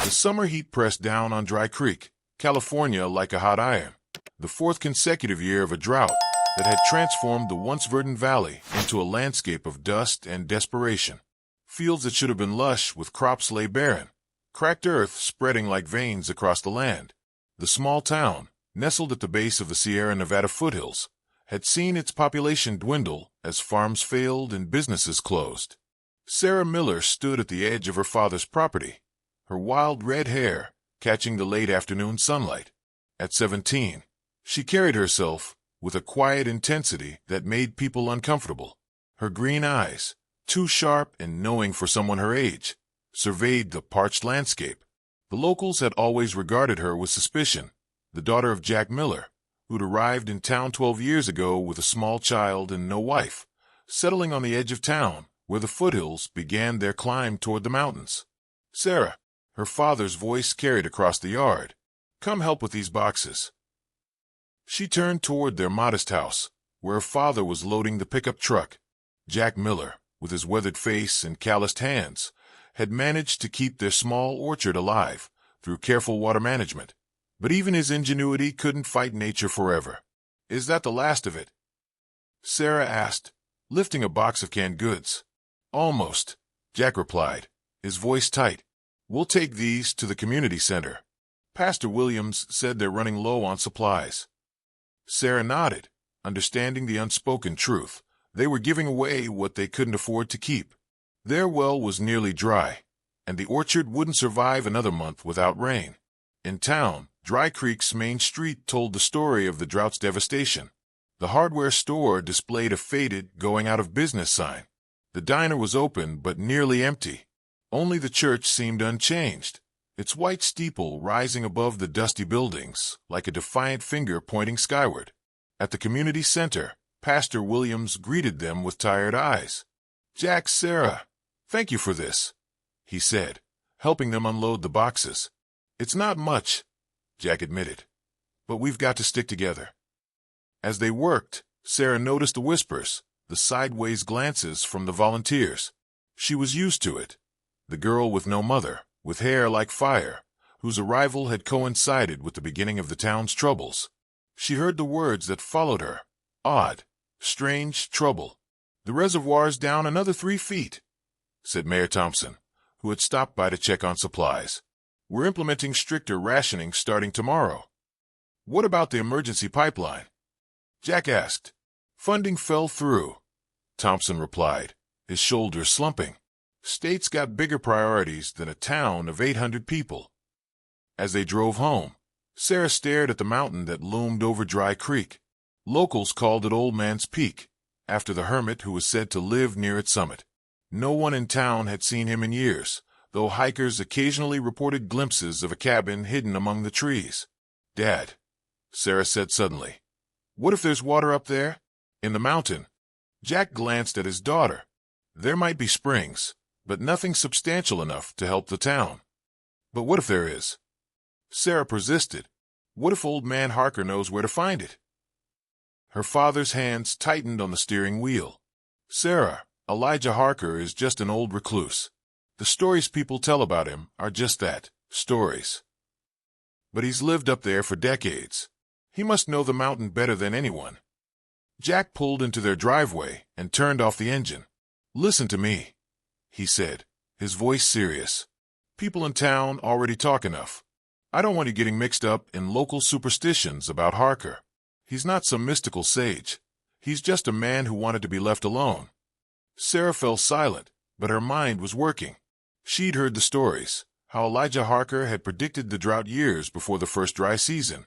The summer heat pressed down on Dry Creek, California like a hot iron. The fourth consecutive year of a drought that had transformed the once verdant valley into a landscape of dust and desperation. Fields that should have been lush with crops lay barren, cracked earth spreading like veins across the land. The small town, nestled at the base of the Sierra Nevada foothills, had seen its population dwindle as farms failed and businesses closed. Sarah Miller stood at the edge of her father's property, her wild red hair catching the late afternoon sunlight. At 17, she carried herself with a quiet intensity that made people uncomfortable. Her green eyes, too sharp and knowing for someone her age, surveyed the parched landscape. The locals had always regarded her with suspicion, the daughter of Jack Miller, who'd arrived in town 12 years ago with a small child and no wife, settling on the edge of town where the foothills began their climb toward the mountains. "Sarah," her father's voice carried across the yard, "come help with these boxes." She turned toward their modest house, where her father was loading the pickup truck. Jack Miller, with his weathered face and calloused hands, had managed to keep their small orchard alive through careful water management. But even his ingenuity couldn't fight nature forever. "Is that the last of it?" Sarah asked, lifting a box of canned goods. "Almost," Jack replied, his voice tight. "We'll take these to the community center. Pastor Williams said they're running low on supplies." Sarah nodded, understanding the unspoken truth. They were giving away what they couldn't afford to keep. Their well was nearly dry, and the orchard wouldn't survive another month without rain. In town, Dry Creek's main street told the story of the drought's devastation. The hardware store displayed a faded, going-out-of-business sign. The diner was open but nearly empty. Only the church seemed unchanged, its white steeple rising above the dusty buildings like a defiant finger pointing skyward. At the community center, Pastor Williams greeted them with tired eyes. "Jack, Sarah, thank you for this," he said, helping them unload the boxes. "It's not much," Jack admitted, "but we've got to stick together." As they worked, Sarah noticed the whispers, the sideways glances from the volunteers. She was used to it. The girl with no mother, with hair like fire, whose arrival had coincided with the beginning of the town's troubles. She heard the words that followed her. "Odd, strange trouble. The reservoir's down another 3 feet," said Mayor Thompson, who had stopped by to check on supplies. "We're implementing stricter rationing starting tomorrow." "What about the emergency pipeline?" Jack asked. "Funding fell through," Thompson replied, his shoulders slumping. "State's got bigger priorities than a town of 800 people." As they drove home, Sarah stared at the mountain that loomed over Dry Creek. Locals called it Old Man's Peak, after the hermit who was said to live near its summit. No one in town had seen him in years, though hikers occasionally reported glimpses of a cabin hidden among the trees. "Dad," Sarah said suddenly, "what if there's water up there? In the mountain?" Jack glanced at his daughter. "There might be springs, but nothing substantial enough to help the town." "But what if there is?" Sarah persisted. "What if Old Man Harker knows where to find it?" Her father's hands tightened on the steering wheel. "Sarah, Elijah Harker is just an old recluse. The stories people tell about him are just that, stories. But he's lived up there for decades. He must know the mountain better than anyone." Jack pulled into their driveway and turned off the engine. "Listen to me," he said, his voice serious. "People in town already talk enough. I don't want you getting mixed up in local superstitions about Harker. He's not some mystical sage. He's just a man who wanted to be left alone." Sarah fell silent, but her mind was working. She'd heard the stories, how Elijah Harker had predicted the drought years before the first dry season,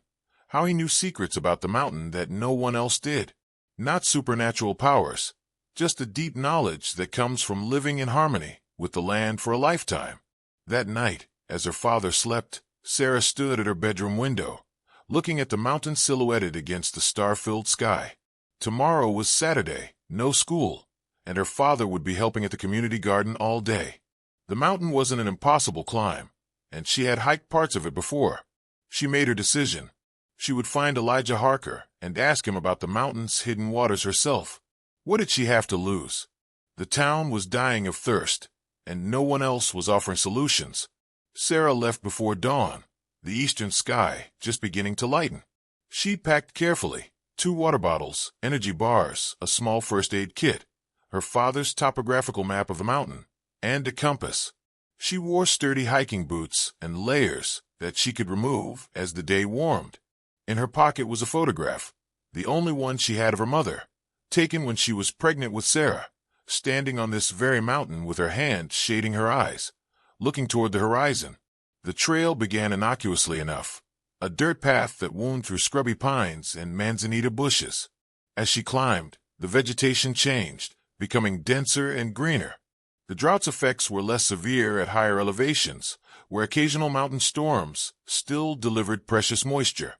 how he knew secrets about the mountain that no one else did. Not supernatural powers, just the deep knowledge that comes from living in harmony with the land for a lifetime. That night, as her father slept, Sarah stood at her bedroom window, looking at the mountain silhouetted against the star-filled sky. Tomorrow was Saturday, no school, and her father would be helping at the community garden all day. The mountain wasn't an impossible climb, and she had hiked parts of it before. She made her decision. She would find Elijah Harker and ask him about the mountain's hidden waters herself. What did she have to lose? The town was dying of thirst, and no one else was offering solutions. Sarah left before dawn, the eastern sky just beginning to lighten. She packed carefully, 2 water bottles, energy bars, a small first aid kit, her father's topographical map of the mountain, and a compass. She wore sturdy hiking boots and layers that she could remove as the day warmed. In her pocket was a photograph, the only one she had of her mother, taken when she was pregnant with Sarah, standing on this very mountain with her hand shading her eyes, looking toward the horizon. The trail began innocuously enough, a dirt path that wound through scrubby pines and manzanita bushes. As she climbed, the vegetation changed, becoming denser and greener. The drought's effects were less severe at higher elevations, where occasional mountain storms still delivered precious moisture.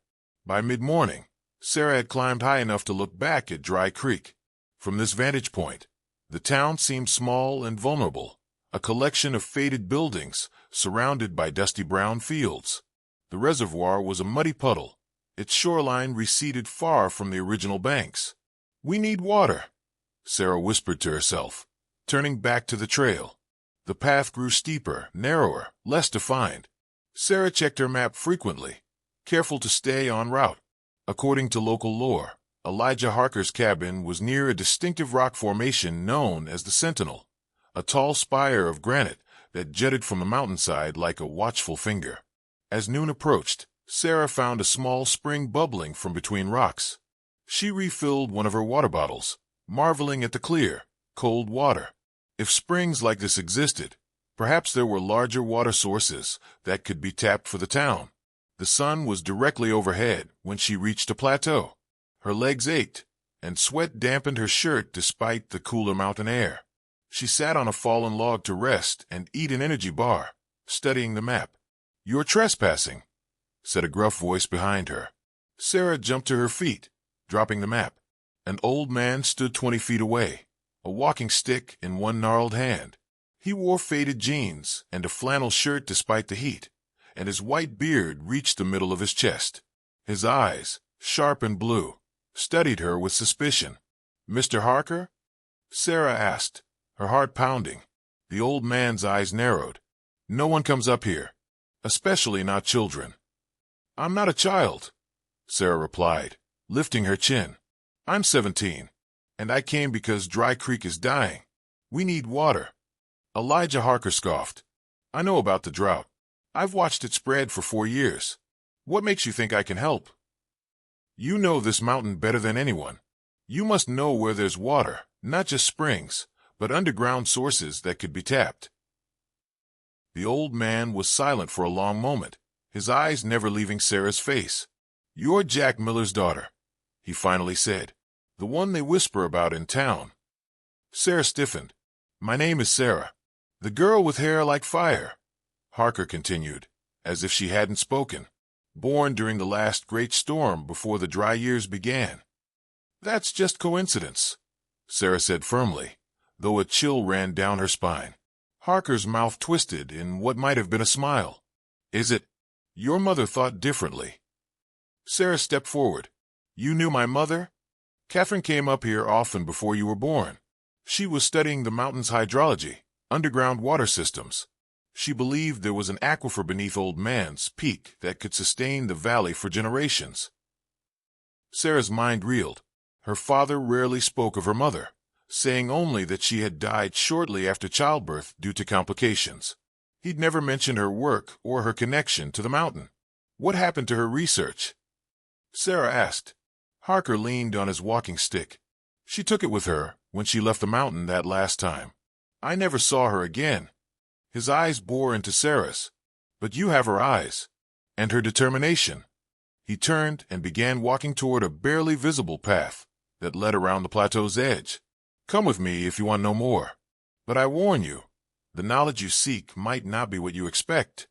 By mid-morning, Sarah had climbed high enough to look back at Dry Creek. From this vantage point, the town seemed small and vulnerable, a collection of faded buildings surrounded by dusty brown fields. The reservoir was a muddy puddle, its shoreline receded far from the original banks. "We need water," Sarah whispered to herself, turning back to the trail. The path grew steeper, narrower, less defined. Sarah checked her map frequently, careful to stay en route. According to local lore, Elijah Harker's cabin was near a distinctive rock formation known as the Sentinel, a tall spire of granite that jutted from the mountainside like a watchful finger. As noon approached, Sarah found a small spring bubbling from between rocks. She refilled one of her water bottles, marveling at the clear, cold water. If springs like this existed, perhaps there were larger water sources that could be tapped for the town. The sun was directly overhead when she reached a plateau. Her legs ached, and sweat dampened her shirt despite the cooler mountain air. She sat on a fallen log to rest and eat an energy bar, studying the map. "You're trespassing," said a gruff voice behind her. Sarah jumped to her feet, dropping the map. An old man stood 20 feet away, a walking stick in one gnarled hand. He wore faded jeans and a flannel shirt despite the heat, and his white beard reached the middle of his chest. His eyes, sharp and blue, studied her with suspicion. "Mr. Harker?" Sarah asked, her heart pounding. The old man's eyes narrowed. "No one comes up here, especially not children." "I'm not a child," Sarah replied, lifting her chin. "I'm 17, and I came because Dry Creek is dying. We need water." Elijah Harker scoffed. "I know about the drought. I've watched it spread for 4 years. What makes you think I can help? You know this mountain better than anyone. You must know where there's water, not just springs, but underground sources that could be tapped." The old man was silent for a long moment, his eyes never leaving Sarah's face. "You're Jack Miller's daughter," he finally said, "the one they whisper about in town." Sarah stiffened. "My name is Sarah. The girl with hair like fire," Harker continued, as if she hadn't spoken. "Born during the last great storm before the dry years began." "That's just coincidence," Sarah said firmly, though a chill ran down her spine. Harker's mouth twisted in what might have been a smile. "Is it? Your mother thought differently." Sarah stepped forward. "You knew my mother? Catherine came up here often before you were born. She was studying the mountain's hydrology, underground water systems. She believed there was an aquifer beneath Old Man's Peak that could sustain the valley for generations." Sarah's mind reeled. Her father rarely spoke of her mother, saying only that she had died shortly after childbirth due to complications. He'd never mentioned her work or her connection to the mountain. What happened to her research? Sarah asked. Harker leaned on his walking stick. "She took it with her when she left the mountain that last time. I never saw her again." His eyes bore into Sarah's. "But you have her eyes, and her determination." He turned and began walking toward a barely visible path that led around the plateau's edge. "Come with me if you want to know more. But I warn you, the knowledge you seek might not be what you expect."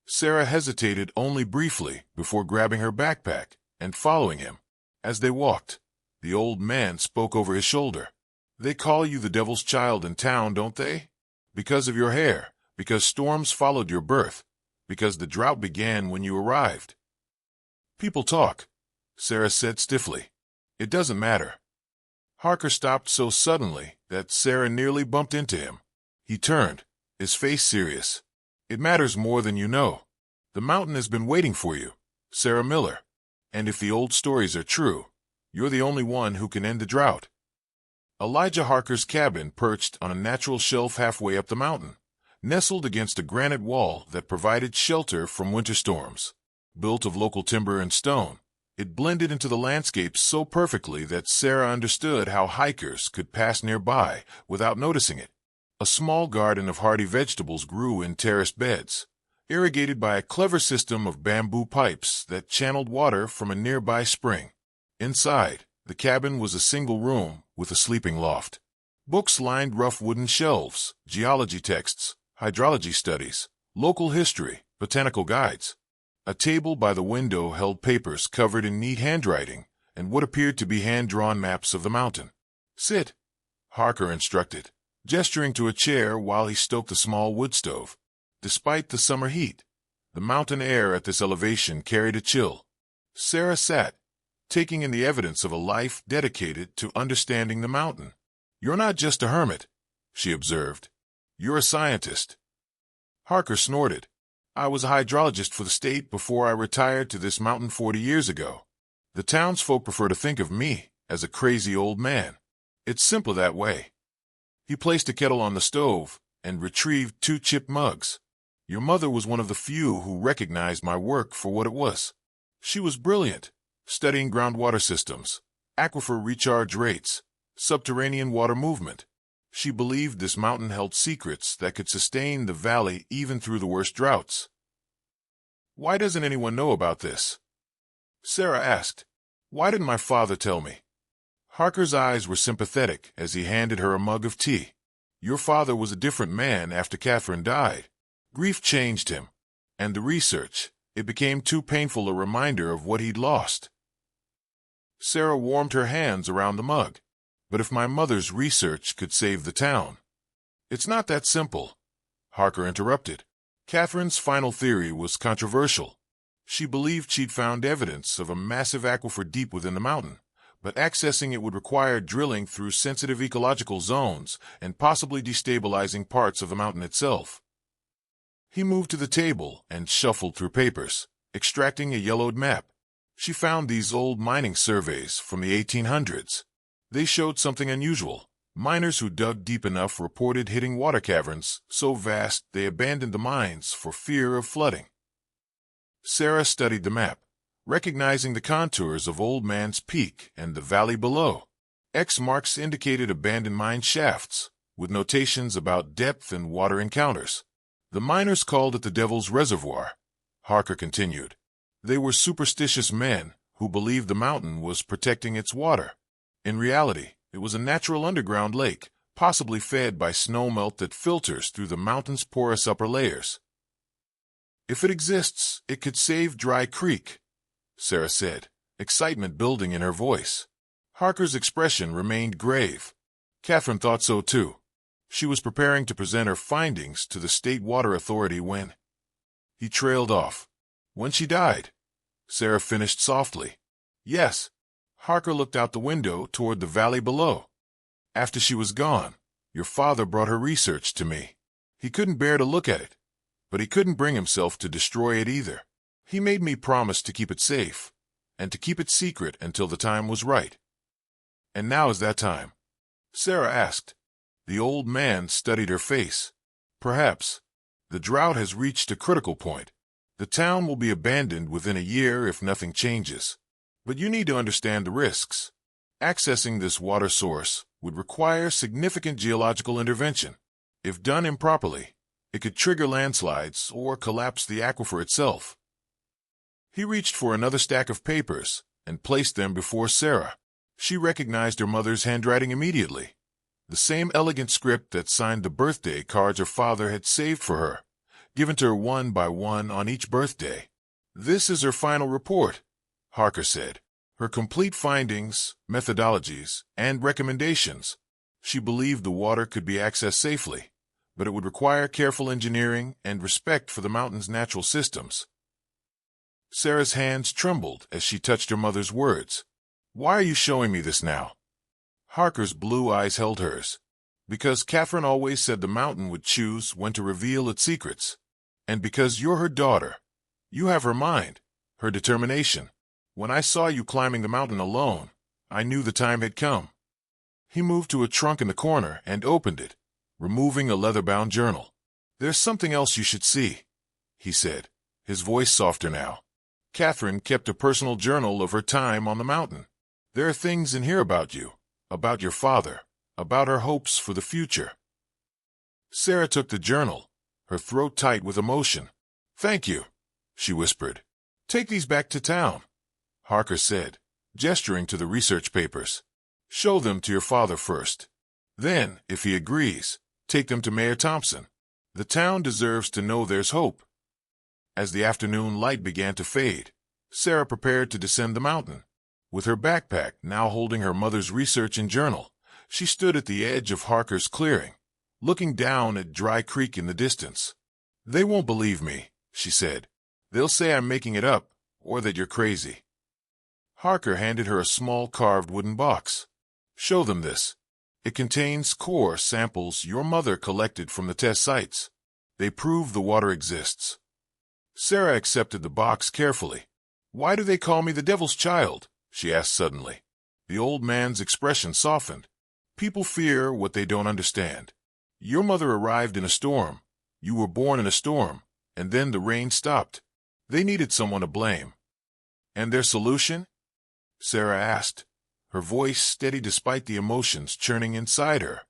Sarah hesitated only briefly before grabbing her backpack and following him. As they walked, the old man spoke over his shoulder. "They call you the devil's child in town, don't they? Because of your hair, because storms followed your birth, because the drought began when you arrived." "People talk," Sarah said stiffly. "It doesn't matter." Harker stopped so suddenly that Sarah nearly bumped into him. He turned, his face serious. It matters more than you know. The mountain has been waiting for you, Sarah Miller. And if the old stories are true, you're the only one who can end the drought. Elijah Harker's cabin perched on a natural shelf halfway up the mountain, nestled against a granite wall that provided shelter from winter storms. Built of local timber and stone, it blended into the landscape so perfectly that Sarah understood how hikers could pass nearby without noticing it. A small garden of hardy vegetables grew in terraced beds, irrigated by a clever system of bamboo pipes that channeled water from a nearby spring. Inside, the cabin was a single room with a sleeping loft. Books lined rough wooden shelves, geology texts, hydrology studies, local history, botanical guides. A table by the window held papers covered in neat handwriting and what appeared to be hand-drawn maps of the mountain. "Sit," Harker instructed, gesturing to a chair while he stoked a small wood stove. Despite the summer heat, the mountain air at this elevation carried a chill. Sarah sat, taking in the evidence of a life dedicated to understanding the mountain. "You're not just a hermit," she observed. "You're a scientist." Harker snorted. "I was a hydrologist for the state before I retired to this mountain 40 years ago. The townsfolk prefer to think of me as a crazy old man. It's simpler that way." He placed a kettle on the stove and retrieved 2 chipped mugs. "Your mother was one of the few who recognized my work for what it was. She was brilliant, studying groundwater systems, aquifer recharge rates, subterranean water movement. She believed this mountain held secrets that could sustain the valley even through the worst droughts." "Why doesn't anyone know about this?" Sarah asked. "Why didn't my father tell me?" Harker's eyes were sympathetic as he handed her a mug of tea. "Your father was a different man after Catherine died. Grief changed him, and the research, it became too painful a reminder of what he'd lost." Sarah warmed her hands around the mug. "But if my mother's research could save the town—" "It's not that simple," Harker interrupted. "Catherine's final theory was controversial. She believed she'd found evidence of a massive aquifer deep within the mountain, but accessing it would require drilling through sensitive ecological zones and possibly destabilizing parts of the mountain itself." He moved to the table and shuffled through papers, extracting a yellowed map. She found these old mining surveys from the 1800s. They showed something unusual. Miners who dug deep enough reported hitting water caverns so vast they abandoned the mines for fear of flooding. Sarah studied the map, recognizing the contours of Old Man's Peak and the valley below. X marks indicated abandoned mine shafts, with notations about depth and water encounters. "The miners called it the Devil's Reservoir," Harker continued. "They were superstitious men who believed the mountain was protecting its water. In reality, it was a natural underground lake, possibly fed by snowmelt that filters through the mountain's porous upper layers." "If it exists, it could save Dry Creek," Sarah said, excitement building in her voice. Harker's expression remained grave. Catherine thought so too. She was preparing to present her findings to the State Water Authority when he trailed off. "When she died," Sarah finished softly. "Yes." Harker looked out the window toward the valley below. "After she was gone, your father brought her research to me. He couldn't bear to look at it, but he couldn't bring himself to destroy it either. He made me promise to keep it safe, and to keep it secret until the time was right." "And now is that time?" Sarah asked. The old man studied her face. "Perhaps. The drought has reached a critical point. The town will be abandoned within a year if nothing changes. But you need to understand the risks. Accessing this water source would require significant geological intervention. If done improperly, it could trigger landslides or collapse the aquifer itself." He reached for another stack of papers and placed them before Sarah. She recognized her mother's handwriting immediately. The same elegant script that signed the birthday cards her father had saved for her, given to her one by one on each birthday. "This is her final report," Harker said. "Her complete findings, methodologies, and recommendations. She believed the water could be accessed safely, but it would require careful engineering and respect for the mountain's natural systems." Sarah's hands trembled as she touched her mother's words. "Why are you showing me this now?" Harker's blue eyes held hers. "Because Catherine always said the mountain would choose when to reveal its secrets. And because you're her daughter, you have her mind, her determination. When I saw you climbing the mountain alone, I knew the time had come." He moved to a trunk in the corner and opened it, removing a leather-bound journal. "There's something else you should see," he said, his voice softer now. "Catherine kept a personal journal of her time on the mountain. There are things in here about you, about your father, about her hopes for the future." Sarah took the journal, her throat tight with emotion. "Thank you," she whispered. "Take these back to town," Harker said, gesturing to the research papers. "Show them to your father first. Then, if he agrees, take them to Mayor Thompson. The town deserves to know there's hope." As the afternoon light began to fade, Sarah prepared to descend the mountain. With her backpack now holding her mother's research and journal, she stood at the edge of Harker's clearing, looking down at Dry Creek in the distance. "They won't believe me," she said. "They'll say I'm making it up, or that you're crazy." Harker handed her a small carved wooden box. "Show them this. It contains core samples your mother collected from the test sites. They prove the water exists." Sarah accepted the box carefully. "Why do they call me the Devil's Child?" she asked suddenly. The old man's expression softened. "People fear what they don't understand. Your mother arrived in a storm. You were born in a storm, and then the rain stopped. They needed someone to blame." "And their solution?" Sarah asked, her voice steady despite the emotions churning inside her.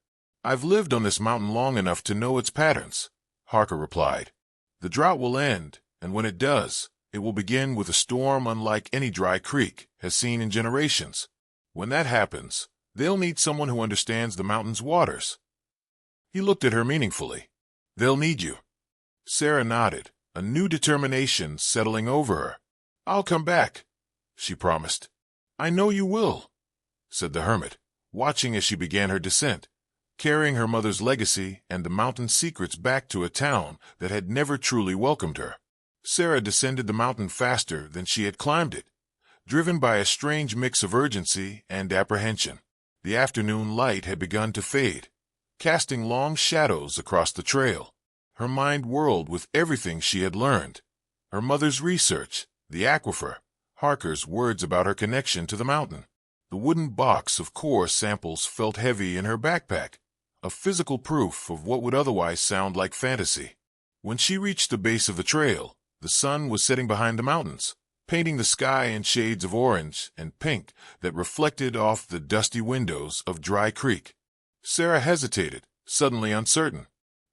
"I've lived on this mountain long enough to know its patterns," Harker replied. "The drought will end, and when it does, it will begin with a storm unlike any Dry Creek has seen in generations. When that happens, they'll need someone who understands the mountain's waters." He looked at her meaningfully. "They'll need you." Sarah nodded, a new determination settling over her. "I'll come back," she promised. "I know you will," said the hermit, watching as she began her descent, carrying her mother's legacy and the mountain's secrets back to a town that had never truly welcomed her. Sarah descended the mountain faster than she had climbed it, driven by a strange mix of urgency and apprehension. The afternoon light had begun to fade, casting long shadows across the trail. Her mind whirled with everything she had learned. Her mother's research, the aquifer, Harker's words about her connection to the mountain. The wooden box of core samples felt heavy in her backpack, a physical proof of what would otherwise sound like fantasy. When she reached the base of the trail, the sun was setting behind the mountains, painting the sky in shades of orange and pink that reflected off the dusty windows of Dry Creek. Sarah hesitated, suddenly uncertain.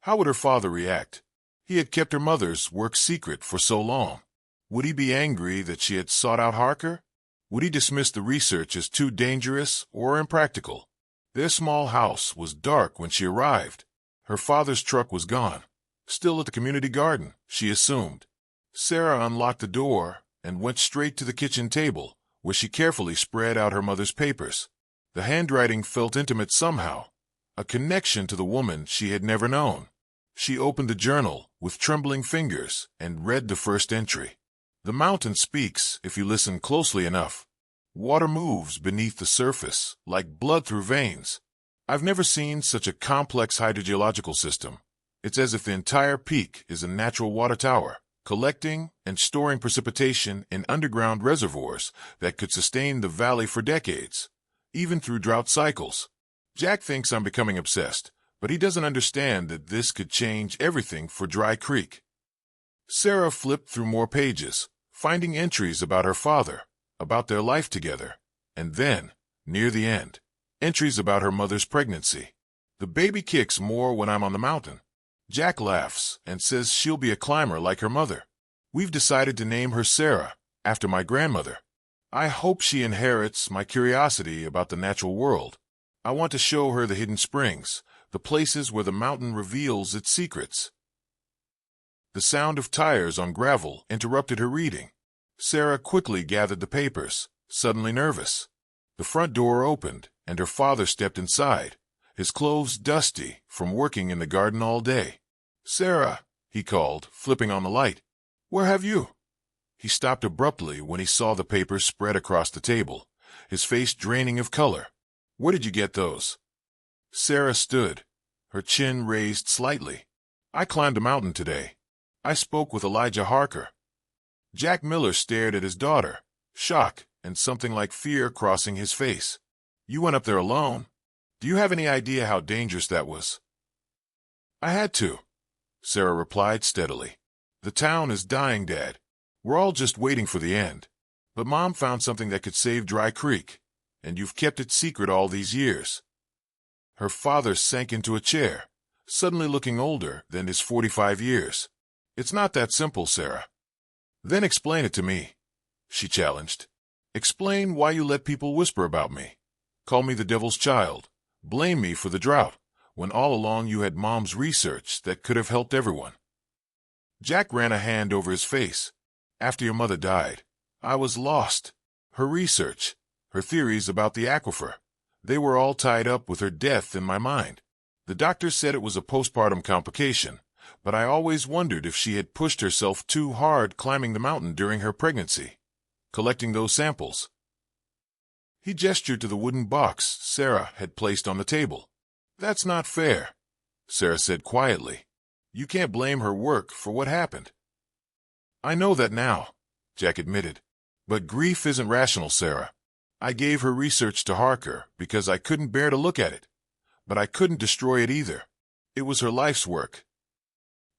How would her father react? He had kept her mother's work secret for so long. Would he be angry that she had sought out Harker? Would he dismiss the research as too dangerous or impractical? Their small house was dark when she arrived. Her father's truck was gone. Still at the community garden, she assumed. Sarah unlocked the door and went straight to the kitchen table, where she carefully spread out her mother's papers. The handwriting felt intimate somehow, a connection to the woman she had never known. She opened the journal with trembling fingers and read the first entry. "The mountain speaks if you listen closely enough. Water moves beneath the surface like blood through veins. I've never seen such a complex hydrogeological system. It's as if the entire peak is a natural water tower, collecting and storing precipitation in underground reservoirs that could sustain the valley for decades, even through drought cycles. Jack thinks I'm becoming obsessed, but he doesn't understand that this could change everything for Dry Creek." Sarah flipped through more pages, finding entries about her father, about their life together, and then, near the end, entries about her mother's pregnancy. "The baby kicks more when I'm on the mountain. Jack laughs and says she'll be a climber like her mother. We've decided to name her Sarah, after my grandmother. I hope she inherits my curiosity about the natural world. I want to show her the hidden springs, the places where the mountain reveals its secrets." The sound of tires on gravel interrupted her reading. Sarah quickly gathered the papers, suddenly nervous. The front door opened, and her father stepped inside, his clothes dusty from working in the garden all day. "Sarah," he called, flipping on the light. "Where have you?" He stopped abruptly when he saw the papers spread across the table, his face draining of color. "Where did you get those?" Sarah stood, her chin raised slightly. "I climbed a mountain today. I spoke with Elijah Harker. Jack Miller stared at his daughter, shock and something like fear crossing his face. You went up there alone? Do you have any idea how dangerous that was? I had to, Sarah replied steadily. The town is dying, Dad. We're all just waiting for the end. But Mom found something that could save Dry Creek, and you've kept it secret all these years. Her father sank into a chair, suddenly looking older than his 45 years. It's not that simple, Sarah. Then explain it to me, she challenged. Explain why you let people whisper about me, call me the devil's child, blame me for the drought, when all along you had Mom's research that could have helped everyone. Jack ran a hand over his face. After your mother died, I was lost. Her research, her theories about the aquifer, they were all tied up with her death in my mind. The doctor said it was a postpartum complication, but I always wondered if she had pushed herself too hard climbing the mountain during her pregnancy, collecting those samples. He gestured to the wooden box Sarah had placed on the table. That's not fair, Sarah said quietly. You can't blame her work for what happened. I know that now, Jack admitted. But grief isn't rational, Sarah. I gave her research to Harker because I couldn't bear to look at it. But I couldn't destroy it either. It was her life's work.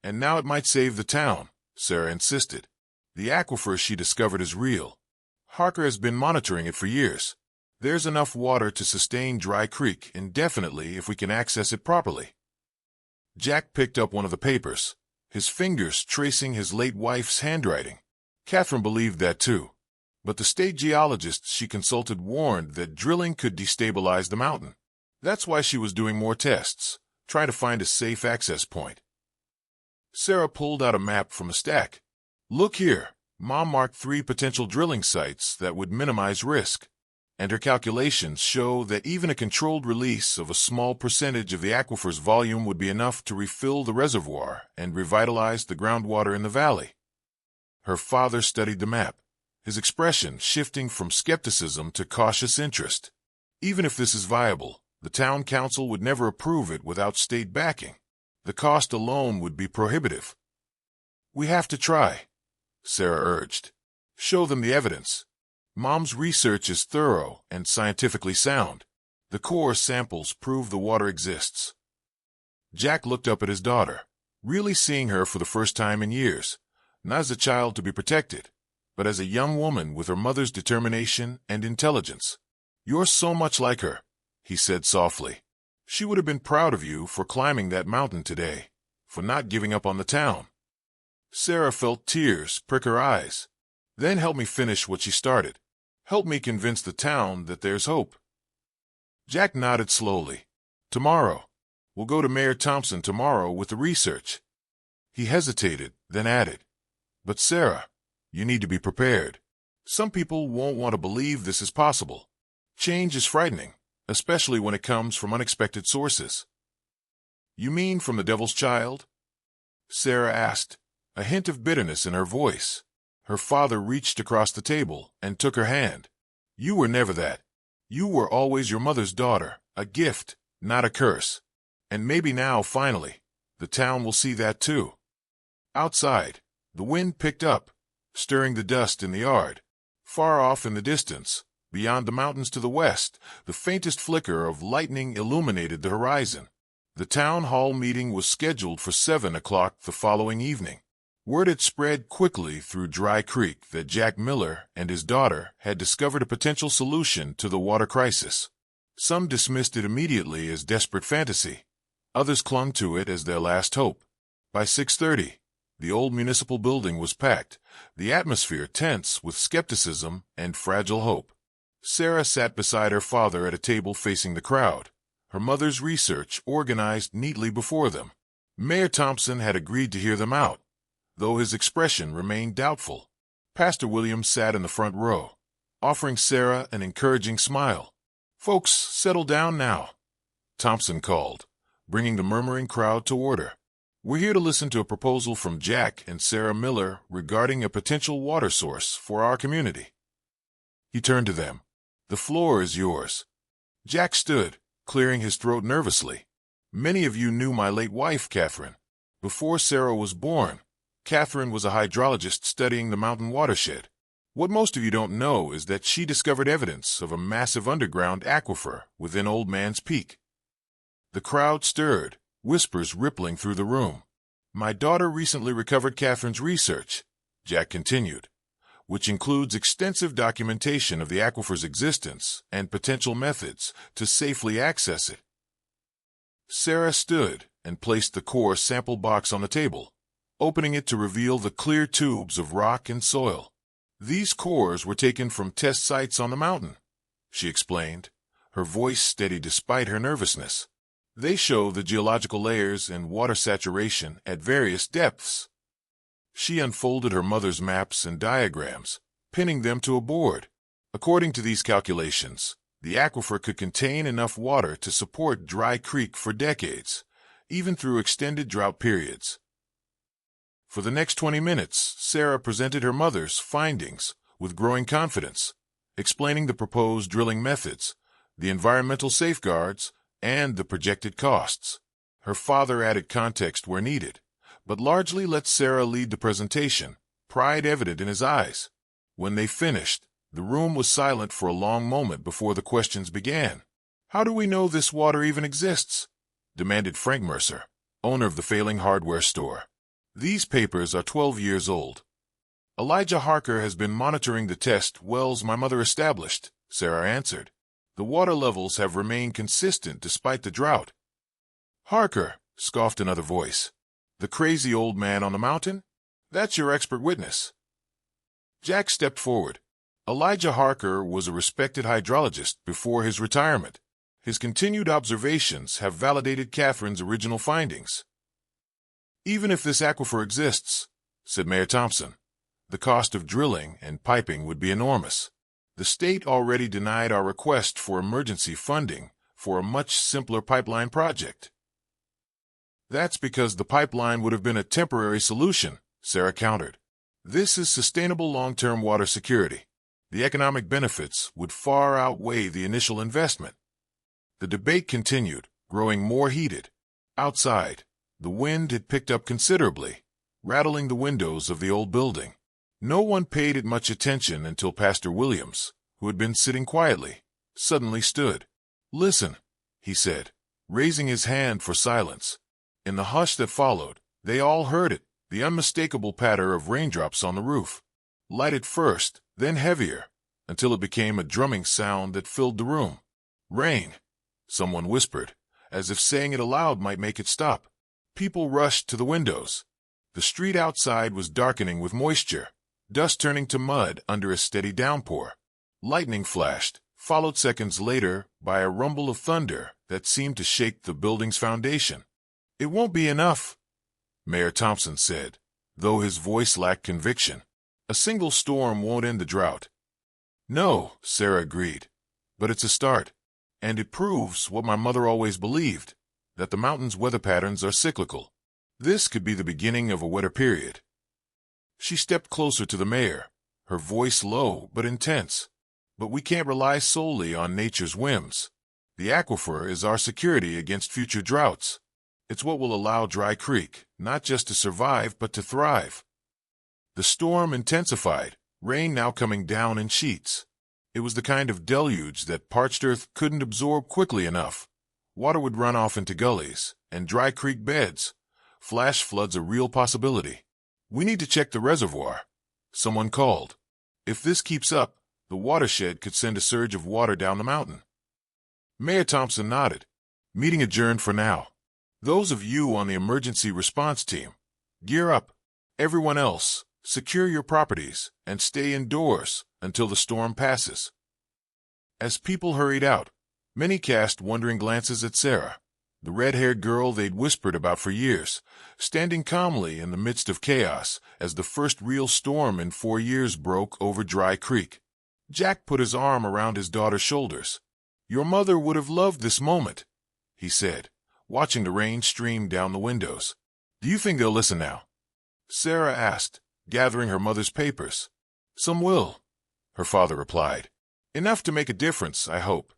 And now it might save the town, Sarah insisted. The aquifer she discovered is real. Harker has been monitoring it for years. There's enough water to sustain Dry Creek indefinitely if we can access it properly. Jack picked up one of the papers, his fingers tracing his late wife's handwriting. Catherine believed that too. But the state geologists she consulted warned that drilling could destabilize the mountain. That's why she was doing more tests, trying to find a safe access point. Sarah pulled out a map from a stack. Look here, Mom marked 3 potential drilling sites that would minimize risk. And her calculations show that even a controlled release of a small percentage of the aquifer's volume would be enough to refill the reservoir and revitalize the groundwater in the valley. Her father studied the map, his expression shifting from skepticism to cautious interest. Even if this is viable, the town council would never approve it without state backing. The cost alone would be prohibitive. We have to try, Sarah urged. Show them the evidence. Mom's research is thorough and scientifically sound. The core samples prove the water exists. Jack looked up at his daughter, really seeing her for the first time in years, not as a child to be protected, but as a young woman with her mother's determination and intelligence. You're so much like her, he said softly. She would have been proud of you for climbing that mountain today, for not giving up on the town. Sarah felt tears prick her eyes. Then help me finish what she started. Help me convince the town that there's hope. Jack nodded slowly. Tomorrow. We'll go to Mayor Thompson tomorrow with the research. He hesitated, then added, But Sarah, you need to be prepared. Some people won't want to believe this is possible. Change is frightening, especially when it comes from unexpected sources. You mean from the devil's child? Sarah asked, a hint of bitterness in her voice. Her father reached across the table and took her hand. You were never that. You were always your mother's daughter, a gift, not a curse. And maybe now, finally, the town will see that too. Outside, the wind picked up, stirring the dust in the yard. Far off in the distance, beyond the mountains to the west, the faintest flicker of lightning illuminated the horizon. The town hall meeting was scheduled for 7 o'clock the following evening. Word had spread quickly through Dry Creek that Jack Miller and his daughter had discovered a potential solution to the water crisis. Some dismissed it immediately as desperate fantasy. Others clung to it as their last hope. By 6:30, the old municipal building was packed, the atmosphere tense with skepticism and fragile hope. Sarah sat beside her father at a table facing the crowd, her mother's research organized neatly before them. Mayor Thompson had agreed to hear them out, though his expression remained doubtful. Pastor Williams sat in the front row, offering Sarah an encouraging smile. Folks, settle down now, Thompson called, bringing the murmuring crowd to order. We're here to listen to a proposal from Jack and Sarah Miller regarding a potential water source for our community. He turned to them. The floor is yours. Jack stood, clearing his throat nervously. Many of you knew my late wife, Catherine. Before Sarah was born, Catherine was a hydrologist studying the mountain watershed. What most of you don't know is that she discovered evidence of a massive underground aquifer within Old Man's Peak. The crowd stirred, whispers rippling through the room. My daughter recently recovered Catherine's research, Jack continued, which includes extensive documentation of the aquifer's existence and potential methods to safely access it. Sarah stood and placed the core sample box on the table, opening it to reveal the clear tubes of rock and soil. These cores were taken from test sites on the mountain, she explained, her voice steady despite her nervousness. They show the geological layers and water saturation at various depths. She unfolded her mother's maps and diagrams, pinning them to a board. According to these calculations, the aquifer could contain enough water to support Dry Creek for decades, even through extended drought periods. For the next 20 minutes, Sarah presented her mother's findings with growing confidence, explaining the proposed drilling methods, the environmental safeguards, and the projected costs. Her father added context where needed, but largely let Sarah lead the presentation, pride evident in his eyes. When they finished, the room was silent for a long moment before the questions began. "How do we know this water even exists?" demanded Frank Mercer, owner of the failing hardware store. "These papers are 12 years old. Elijah Harker has been monitoring the test wells my mother established," Sarah answered. "The water levels have remained consistent despite the drought." "Harker," scoffed another voice. "The crazy old man on the mountain? That's your expert witness." Jack stepped forward. Elijah Harker was a respected hydrologist before his retirement. His continued observations have validated Catherine's original findings. "Even if this aquifer exists," said Mayor Thompson, "the cost of drilling and piping would be enormous. The state already denied our request for emergency funding for a much simpler pipeline project." "That's because the pipeline would have been a temporary solution," Sarah countered. "This is sustainable long-term water security. The economic benefits would far outweigh the initial investment." The debate continued, growing more heated. Outside, the wind had picked up considerably, rattling the windows of the old building. No one paid it much attention until Pastor Williams, who had been sitting quietly, suddenly stood. "Listen," he said, raising his hand for silence. In the hush that followed, they all heard it, the unmistakable patter of raindrops on the roof. Light at first, then heavier, until it became a drumming sound that filled the room. "Rain," someone whispered, as if saying it aloud might make it stop. People rushed to the windows. The street outside was darkening with moisture, dust turning to mud under a steady downpour. Lightning flashed, followed seconds later by a rumble of thunder that seemed to shake the building's foundation. "It won't be enough," Mayor Thompson said, though his voice lacked conviction. "A single storm won't end the drought." "No," Sarah agreed, "but it's a start, and it proves what my mother always believed, that the mountain's weather patterns are cyclical. This could be the beginning of a wetter period." She stepped closer to the mayor, her voice low but intense. "But we can't rely solely on nature's whims. The aquifer is our security against future droughts. It's what will allow Dry Creek not just to survive but to thrive." The storm intensified, rain now coming down in sheets. It was the kind of deluge that parched earth couldn't absorb quickly enough. Water would run off into gullies and Dry Creek beds. Flash floods a real possibility. "We need to check the reservoir," someone called. "If this keeps up, the watershed could send a surge of water down the mountain." Mayor Thompson nodded. "Meeting adjourned for now. Those of you on the emergency response team, gear up. Everyone else, secure your properties and stay indoors until the storm passes." As people hurried out, many cast wondering glances at Sarah, the red-haired girl they'd whispered about for years, standing calmly in the midst of chaos as the first real storm in 4 years broke over Dry Creek. Jack put his arm around his daughter's shoulders. "Your mother would have loved this moment," he said, watching the rain stream down the windows. "Do you think they'll listen now?" Sarah asked, gathering her mother's papers. "Some will," her father replied. "Enough to make a difference, I hope."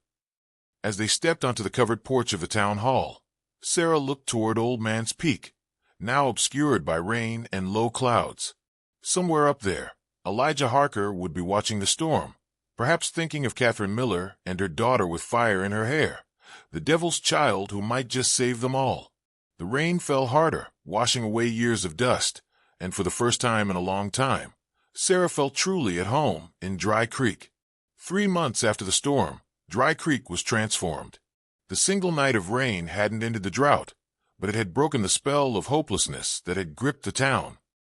As they stepped onto the covered porch of the town hall, Sarah looked toward Old Man's Peak, now obscured by rain and low clouds. Somewhere up there, Elijah Harker would be watching the storm, perhaps thinking of Catherine Miller and her daughter with fire in her hair, the devil's child who might just save them all. The rain fell harder, washing away years of dust, and for the first time in a long time, Sarah felt truly at home in Dry Creek. 3 months after the storm, Dry Creek was transformed. The single night of rain hadn't ended the drought, but it had broken the spell of hopelessness that had gripped the town.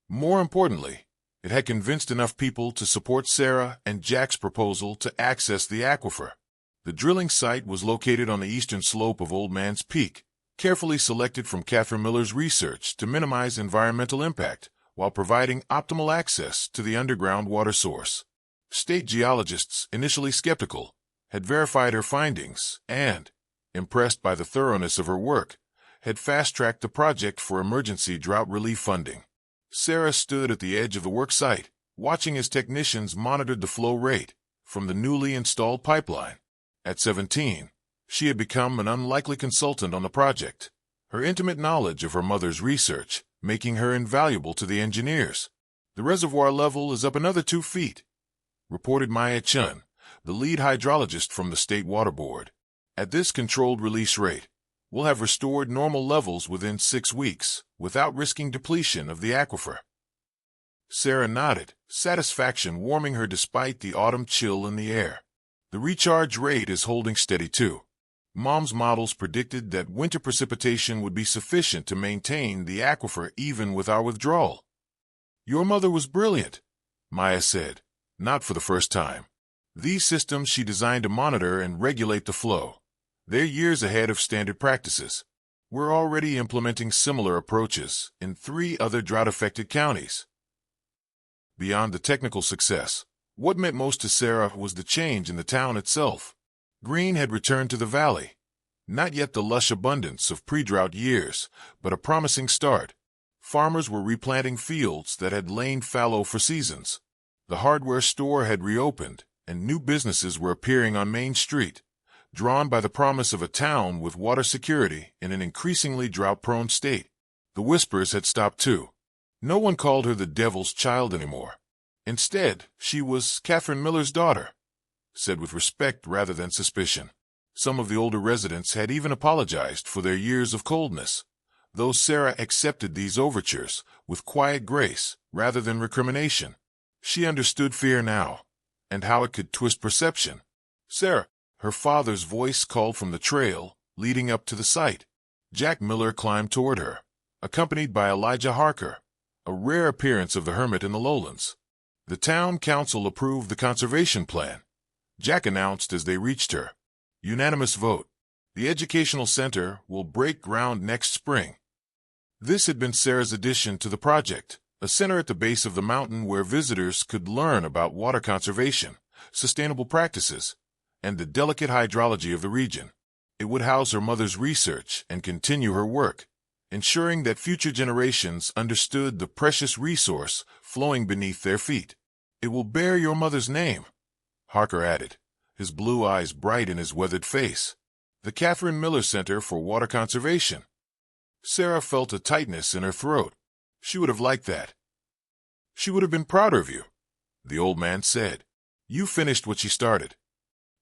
More importantly, it had convinced enough people to support Sarah and Jack's proposal to access the aquifer. The drilling site was located on the eastern slope of Old Man's Peak, carefully selected from Catherine Miller's research to minimize environmental impact while providing optimal access to the underground water source. State geologists, initially skeptical, had verified her findings and, impressed by the thoroughness of her work, had fast-tracked the project for emergency drought relief funding. Sarah stood at the edge of the work site, watching as technicians monitored the flow rate from the newly installed pipeline. At 17, she had become an unlikely consultant on the project, her intimate knowledge of her mother's research making her invaluable to the engineers. "The reservoir level is up another 2 feet," reported Maya Chun, the lead hydrologist from the State Water Board. "At this controlled release rate, we'll have restored normal levels within 6 weeks, without risking depletion of the aquifer." Sarah nodded, satisfaction warming her despite the autumn chill in the air. "The recharge rate is holding steady too. Mom's models predicted that winter precipitation would be sufficient to maintain the aquifer even with our withdrawal." "Your mother was brilliant," Maya said, not for the first time. "These systems she designed to monitor and regulate the flow. They're years ahead of standard practices. We're already implementing similar approaches in 3 other drought-affected counties." Beyond the technical success, what meant most to Sarah was the change in the town itself. Green had returned to the valley. Not yet the lush abundance of pre-drought years, but a promising start. Farmers were replanting fields that had lain fallow for seasons. The hardware store had reopened, and new businesses were appearing on Main Street, drawn by the promise of a town with water security in an increasingly drought-prone state. The whispers had stopped too. No one called her the devil's child anymore. Instead, she was Catherine Miller's daughter, said with respect rather than suspicion. Some of the older residents had even apologized for their years of coldness, though Sarah accepted these overtures with quiet grace rather than recrimination. She understood fear now, and how it could twist perception. "Sarah," her father's voice called from the trail leading up to the site. Jack Miller climbed toward her, accompanied by Elijah Harker, a rare appearance of the Hermit in the lowlands. The town council approved the conservation plan, Jack announced as they reached her. "Unanimous vote. The educational center will break ground next spring." This had been Sarah's addition to the project, a center at the base of the mountain where visitors could learn about water conservation, sustainable practices, and the delicate hydrology of the region. It would house her mother's research and continue her work, ensuring that future generations understood the precious resource flowing beneath their feet. "It will bear your mother's name," Harker added, his blue eyes bright in his weathered face. "The Catherine Miller Center for Water Conservation." Sarah felt a tightness in her throat. She would have liked that. "She would have been prouder of you," the old man said. "You finished what she started."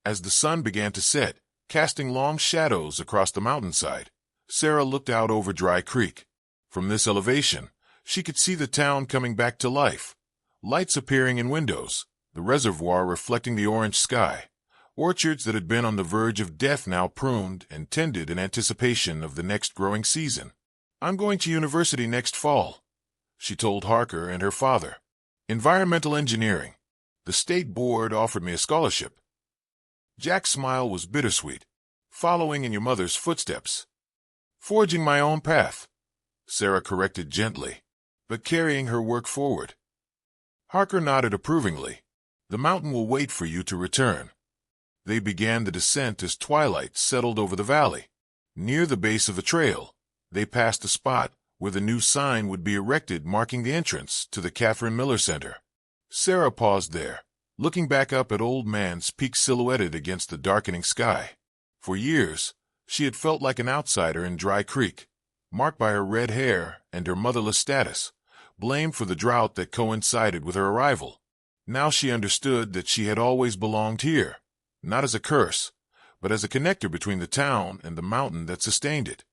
As the sun began to set, casting long shadows across the mountainside, Sarah looked out over Dry Creek. From this elevation, she could see the town coming back to life. Lights appearing in windows, the reservoir reflecting the orange sky, orchards that had been on the verge of death now pruned and tended in anticipation of the next growing season. "I'm going to university next fall," she told Harker and her father. "Environmental engineering. The state board offered me a scholarship." Jack's smile was bittersweet. "Following in your mother's footsteps." "Forging my own path," Sarah corrected gently, "but carrying her work forward." Harker nodded approvingly. "The mountain will wait for you to return." They began the descent as twilight settled over the valley. Near the base of the trail, they passed a spot where the new sign would be erected marking the entrance to the Catherine Miller Center. Sarah paused there, looking back up at Old Man's Peak silhouetted against the darkening sky. For years, she had felt like an outsider in Dry Creek, marked by her red hair and her motherless status, blamed for the drought that coincided with her arrival. Now she understood that she had always belonged here, not as a curse, but as a connector between the town and the mountain that sustained it,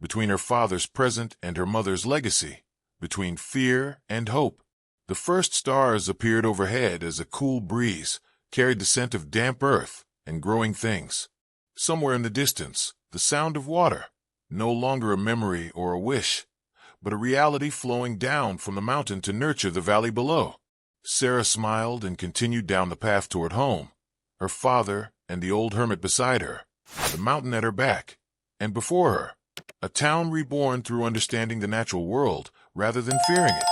between her father's present and her mother's legacy, between fear and hope. The first stars appeared overhead as a cool breeze carried the scent of damp earth and growing things. Somewhere in the distance, the sound of water, no longer a memory or a wish, but a reality flowing down from the mountain to nurture the valley below. Sarah smiled and continued down the path toward home, her father and the old hermit beside her, the mountain at her back, and before her, a town reborn through understanding the natural world rather than fearing it,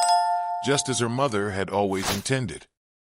just as her mother had always intended.